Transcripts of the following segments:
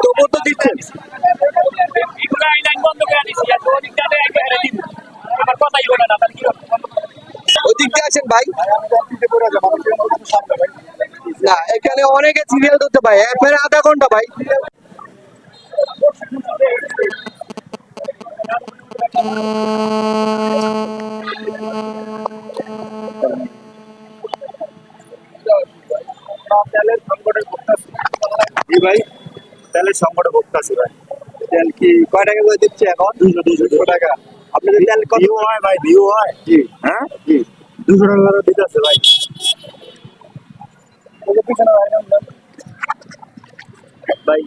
তবু তো দিচ্ছেন। ওদিক দিয়ে আসেন ভাই। না, এখানে অনেকে সিরিয়াল ধরতে ভাই, এরপরে আধা ঘন্টা ভাই। জি ভাই, তেলের সংকটে ভুগতেছি ভাই। তেল কি কয় টাকা করে দিচ্ছে এখন? 200 টাকা। আপনাদের তেল কত? ভিউ হয় ভাই, ভিউ হয়। জি হ্যাঁ, জি। 200 টাকা করে দিতেছে ভাই। ভাই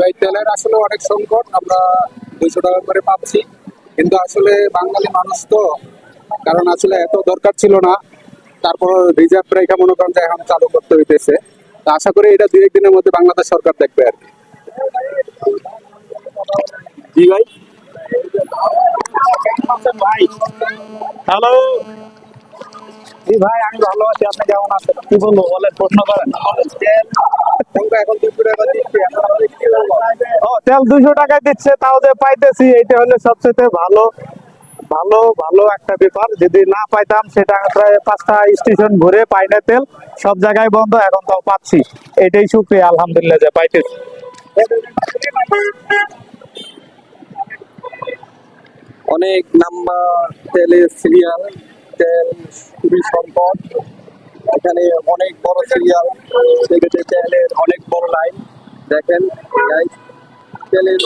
ভাই তেলের আসলে অনেক সংকট, আমরা 200 টাকা করে পাচ্ছি, কিন্তু আসলে বাঙালি মানুষ তো, কারণ আসলে এত দরকার ছিল না, তারপর রিজার্ভ রেখা মনে করেন যে এখন চালু করতে হইতেছে। তো আশা করি এটা 2-1 দিনের মধ্যে বাংলাদেশ সরকার দেখবে আর কি। জি ভাই, ভাই হ্যালো। জি ভাই, আমি ভালো আছি, আপনি কেমন আছেন? কি বলবো বলেন, প্রশ্ন করেন। এখন 200 টাকা দিচ্ছে, এখন আমাদের কি করবো? ও, তেল 200 টাকায় দিচ্ছে, তাও যে পাইতেছি, এটা হলে সবচেয়ে ভালো ভালো ভালো একটা ব্যাপার। যদি না পাইতাম, সেটা প্রায় 5টা স্টেশন ঘুরে পাই না তেল, সব জায়গায় বন্ধ, এখন তাও পাচ্ছি, এটাই শুক্রিয়া আলহামদুলিল্লাহ যে পাইতেছি। অনেক নাম্বার তেলের সিরিয়াল, তেল খুবই সংকট। এখানে অনেক বড় সিরিয়াল, সেক্ষেত্রে তেলের অনেক বড় লাইন। দেখেন গাইস, তেলের